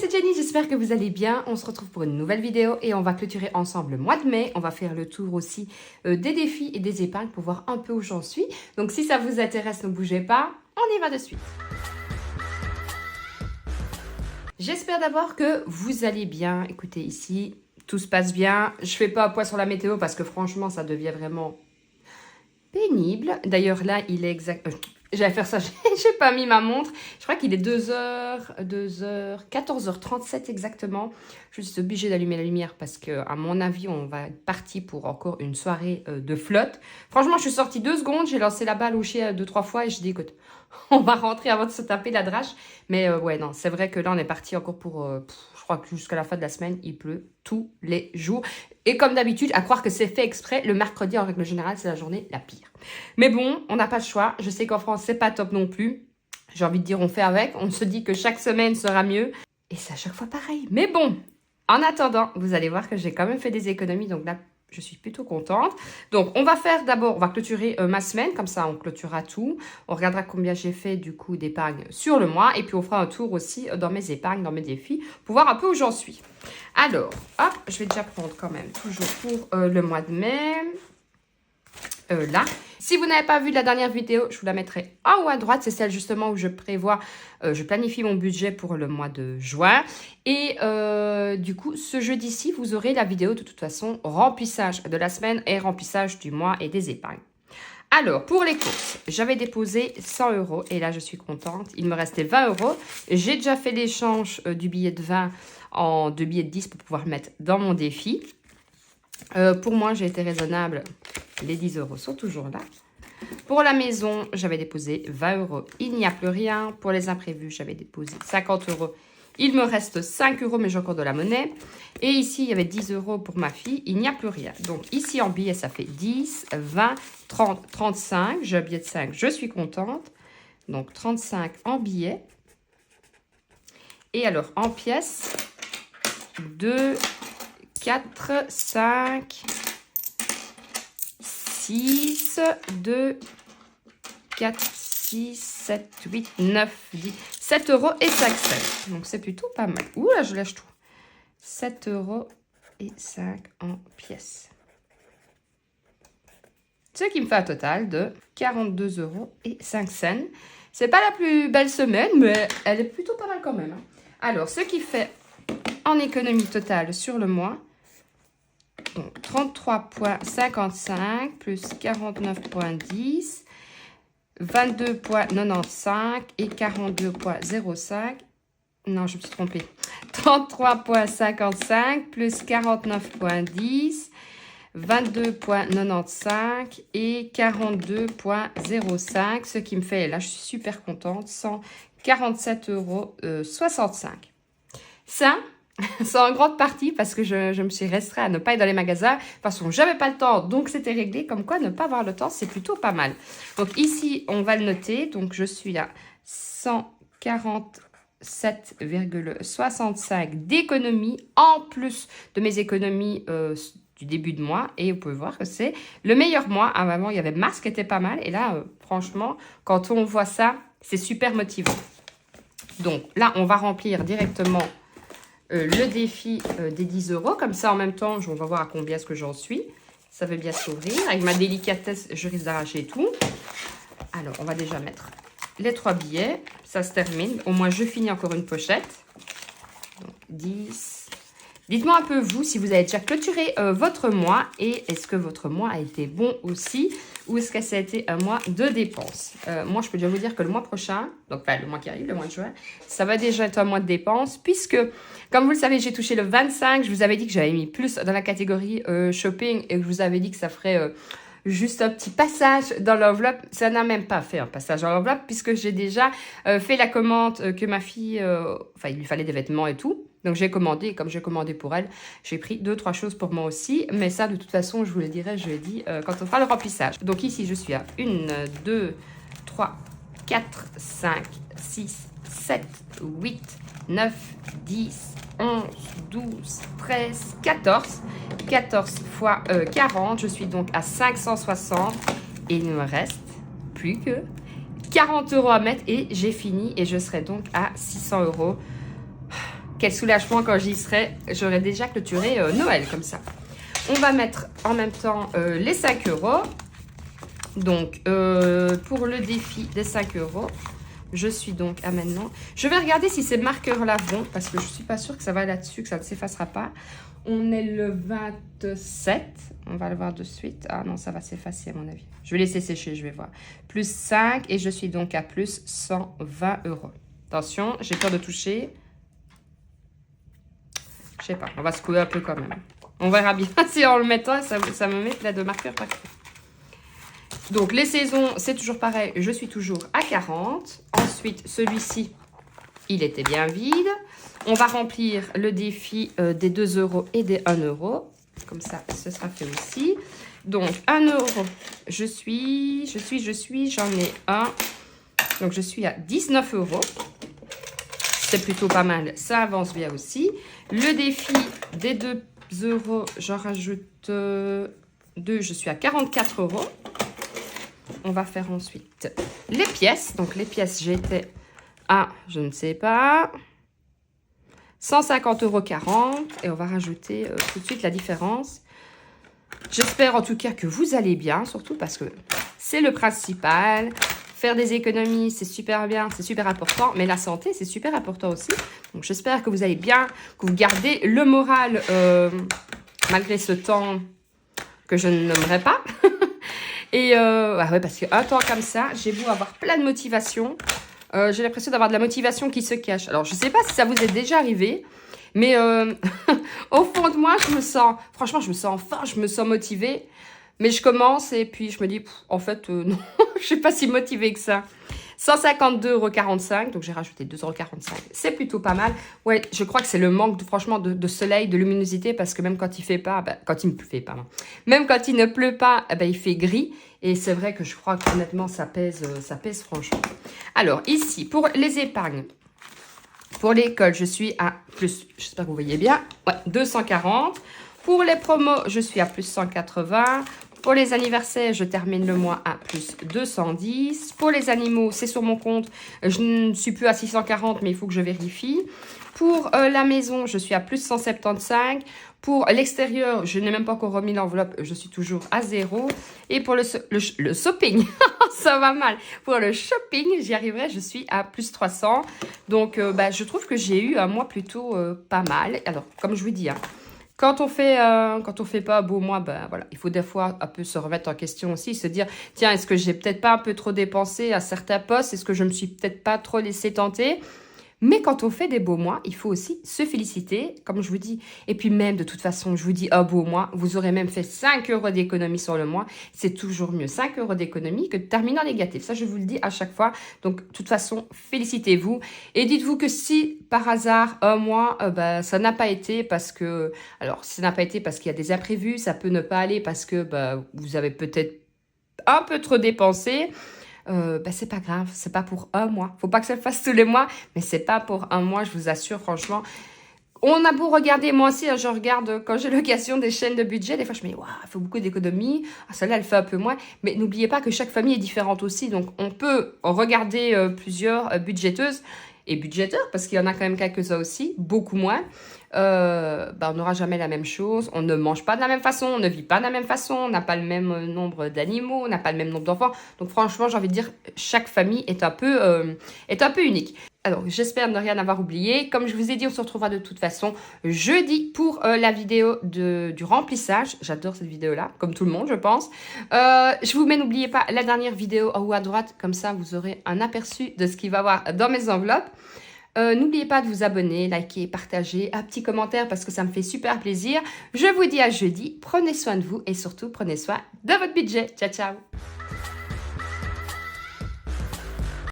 c'est Jenny, j'espère que vous allez bien. On se retrouve pour une nouvelle vidéo et on va clôturer ensemble le mois de mai. On va faire le tour aussi des défis et des épargnes pour voir un peu où j'en suis. Donc si ça vous intéresse, ne bougez pas, on y va de suite. J'espère d'abord que vous allez bien. Écoutez, ici, tout se passe bien. Je fais pas un poids sur la météo parce que franchement, ça devient vraiment pénible. D'ailleurs, là, il est exact... J'allais faire ça, j'ai pas mis ma montre. Je crois qu'il est 14h37 exactement. Je suis obligée d'allumer la lumière parce que, à mon avis, on va être parti pour encore une soirée de flotte. Franchement, je suis sortie 2 secondes, j'ai lancé la balle au chien 2-3 fois et je dis, écoute, on va rentrer avant de se taper la drache. Mais ouais, non, c'est vrai que là, on est parti encore pour... je crois que jusqu'à la fin de la semaine, il pleut tous les jours. Et comme d'habitude, à croire que c'est fait exprès, le mercredi, en règle générale, c'est la journée la pire. Mais bon, on n'a pas le choix. Je sais qu'en France, c'est pas top non plus. J'ai envie de dire, on fait avec. On se dit que chaque semaine sera mieux. Et c'est à chaque fois pareil. Mais bon, en attendant, vous allez voir que j'ai quand même fait des économies. Donc là, je suis plutôt contente. Donc, on va faire d'abord, on va clôturer ma semaine. Comme ça, on clôturera tout. On regardera combien j'ai fait du coup d'épargne sur le mois. Et puis, on fera un tour aussi dans mes épargnes, dans mes défis, pour voir un peu où j'en suis. Alors, hop, je vais déjà prendre quand même toujours pour le mois de mai. Là. Si vous n'avez pas vu la dernière vidéo, je vous la mettrai en haut à droite. C'est celle justement où je prévois, je planifie mon budget pour le mois de juin. Et du coup, ce jeudi-ci, vous aurez la vidéo de toute façon remplissage de la semaine et remplissage du mois et des épargnes. Alors, pour les courses, j'avais déposé 100 € et là, je suis contente. Il me restait 20 €. J'ai déjà fait l'échange du billet de 20 en 2 billets de 10 pour pouvoir le mettre dans mon défi. Pour moi, j'ai été raisonnable. Les 10 € sont toujours là. Pour la maison, j'avais déposé 20 €. Il n'y a plus rien. Pour les imprévus, j'avais déposé 50 €. Il me reste 5 €, mais j'ai encore de la monnaie. Et ici, il y avait 10 € pour ma fille. Il n'y a plus rien. Donc ici, en billets, ça fait 10, 20, 30, 35. J'ai un billet de 5. Je suis contente. Donc 35 en billets. Et alors, en pièces, 2, 4, 5... 6, 2, 4, 6, 7, 8, 9, 10, 7 € et 5 cents. Donc, c'est plutôt pas mal. Ouh là, je lâche tout. 7 € et 5 en pièces. Ce qui me fait un total de 42 € et 5 cents. C'est pas la plus belle semaine, mais elle est plutôt pas mal quand même. Alors, ce qui fait en économie totale sur le mois, donc 33,55 plus 49,10, 22,95 et 42,05. Non, je me suis trompée. 33,55 plus 49,10, 22,95 et 42,05. Ce qui me fait, là, je suis super contente, 147,65 €. Ça... c'est en grande partie parce que je me suis restreint à ne pas être dans les magasins. De toute façon, j'avais pas le temps, donc c'était réglé. Comme quoi, ne pas avoir le temps, c'est plutôt pas mal. Donc ici, on va le noter. Donc je suis à 147,65 d'économies en plus de mes économies du début de mois. Et vous pouvez voir que c'est le meilleur mois. Avant, il y avait mars qui était pas mal. Et là, franchement, quand on voit ça, c'est super motivant. Donc là, on va remplir directement le défi des 10 €. Comme ça, en même temps, on va voir à combien est-ce que j'en suis. Ça veut bien s'ouvrir. Avec ma délicatesse, je risque d'arracher tout. Alors, on va déjà mettre les 3 billets. Ça se termine. Au moins, je finis encore une pochette. Donc, 10. Dites-moi un peu, vous, si vous avez déjà clôturé votre mois. Et est-ce que votre mois a été bon aussi? Ou est-ce que ça a été un mois de dépenses? Moi, je peux déjà vous dire que le mois prochain, donc le mois qui arrive, le mois de juin, ça va déjà être un mois de dépenses. Puisque, comme vous le savez, j'ai touché le 25. Je vous avais dit que j'avais mis plus dans la catégorie shopping. Et que je vous avais dit que ça ferait juste un petit passage dans l'enveloppe. Ça n'a même pas fait un passage dans l'enveloppe. Puisque j'ai déjà fait la commande que ma fille... il lui fallait des vêtements et tout. Donc, j'ai commandé, et comme j'ai commandé pour elle, j'ai pris 2-3 choses pour moi aussi. Mais ça, de toute façon, je vous le dirai jeudi quand on fera le remplissage. Donc, ici, je suis à 1, 2, 3, 4, 5, 6, 7, 8, 9, 10, 11, 12, 13, 14. 14 fois 40, je suis donc à 560. Et il ne me reste plus que 40 € à mettre et j'ai fini. Et je serai donc à 600 €. Quel soulagement quand j'y serai. J'aurai déjà clôturé Noël comme ça. On va mettre en même temps les 5 €. Donc, pour le défi des 5 €, je suis donc à maintenant. Je vais regarder si ces marqueurs-là vont, parce que je ne suis pas sûre que ça va là-dessus, que ça ne s'effacera pas. On est le 27. On va le voir de suite. Ah non, ça va s'effacer à mon avis. Je vais laisser sécher, je vais voir. Plus 5 et je suis donc à plus 120 €. Attention, j'ai peur de toucher. Je sais pas, on va secouer un peu quand même. On verra bien si en le mettant, ça me met plein de marqueurs partout. Donc, les saisons, c'est toujours pareil. Je suis toujours à 40. Ensuite, celui-ci, il était bien vide. On va remplir le défi des 2 € et des 1 €. Comme ça, ce sera fait aussi. Donc, 1 €, j'en ai un. Donc, je suis à 19 €. C'est plutôt pas mal. Ça avance bien aussi. Le défi des 2 €, j'en rajoute 2. Je suis à 44 €. On va faire ensuite les pièces. Donc, les pièces, j'étais à, je ne sais pas, 150 € 40. Et on va rajouter tout de suite la différence. J'espère en tout cas que vous allez bien, surtout parce que c'est le principal. Faire des économies, c'est super bien, c'est super important. Mais la santé, c'est super important aussi. Donc, j'espère que vous allez bien, que vous gardez le moral malgré ce temps que je ne nommerai pas. Et ouais, parce qu'un temps comme ça, j'ai beau avoir plein de motivation. J'ai l'impression d'avoir de la motivation qui se cache. Alors, je ne sais pas si ça vous est déjà arrivé. Mais au fond de moi, franchement, je me sens fort, je me sens motivée. Mais je commence et puis je me dis, en fait, non, je ne suis pas si motivée que ça. 152,45 €, donc j'ai rajouté 2,45 €. C'est plutôt pas mal. Ouais, je crois que c'est le manque, franchement, de soleil, de luminosité, parce que même quand il fait pas, quand il ne fait pas, même quand il ne pleut pas, il fait gris. Et c'est vrai que je crois qu'honnêtement, ça pèse franchement. Alors, ici, pour les épargnes, pour l'école, je suis à plus, j'espère que vous voyez bien, ouais, 240. Pour les promos, je suis à plus 180. Pour les anniversaires, je termine le mois à plus 210. Pour les animaux, c'est sur mon compte. Je ne suis plus à 640, mais il faut que je vérifie. Pour la maison, je suis à plus 175. Pour l'extérieur, je n'ai même pas encore remis l'enveloppe. Je suis toujours à 0. Et pour le shopping, ça va mal. Pour le shopping, j'y arriverai. Je suis à plus 300. Donc, je trouve que j'ai eu un mois plutôt pas mal. Alors, comme je vous dis, quand on fait pas un beau mois, voilà, il faut des fois un peu se remettre en question aussi, se dire, tiens, est-ce que j'ai peut-être pas un peu trop dépensé à certains postes? Est-ce que je me suis peut-être pas trop laissé tenter? Mais quand on fait des beaux mois, il faut aussi se féliciter, comme je vous dis. Et puis même, de toute façon, je vous dis, un beau mois, vous aurez même fait 5 € d'économie sur le mois. C'est toujours mieux 5 € d'économie que de terminer en négatif. Ça, je vous le dis à chaque fois. Donc, de toute façon, félicitez-vous. Et dites-vous que si, par hasard, un mois, ça n'a pas été parce que... Alors, ça n'a pas été parce qu'il y a des imprévus. Ça peut ne pas aller parce que vous avez peut-être un peu trop dépensé. C'est pas grave, c'est pas pour un mois. Faut pas que ça le fasse tous les mois, mais c'est pas pour un mois, je vous assure, franchement. On a beau regarder, moi aussi, je regarde quand j'ai l'occasion des chaînes de budget, des fois je me dis, waouh, il faut beaucoup d'économies, celle-là elle fait un peu moins, mais n'oubliez pas que chaque famille est différente aussi, donc on peut regarder plusieurs budgéteuses et budgéteurs, parce qu'il y en a quand même quelques-uns aussi, beaucoup moins. On n'aura jamais la même chose, on ne mange pas de la même façon, on ne vit pas de la même façon, on n'a pas le même nombre d'animaux, on n'a pas le même nombre d'enfants. Donc franchement, j'ai envie de dire, chaque famille est un peu unique. Alors, j'espère ne rien avoir oublié. Comme je vous ai dit, on se retrouvera de toute façon jeudi pour la vidéo du remplissage. J'adore cette vidéo-là, comme tout le monde, je pense. Je vous mets, n'oubliez pas, la dernière vidéo en haut à droite. Comme ça, vous aurez un aperçu de ce qu'il va y avoir dans mes enveloppes. N'oubliez pas de vous abonner, liker, partager, un petit commentaire parce que ça me fait super plaisir. Je vous dis à jeudi, prenez soin de vous et surtout prenez soin de votre budget. Ciao, ciao!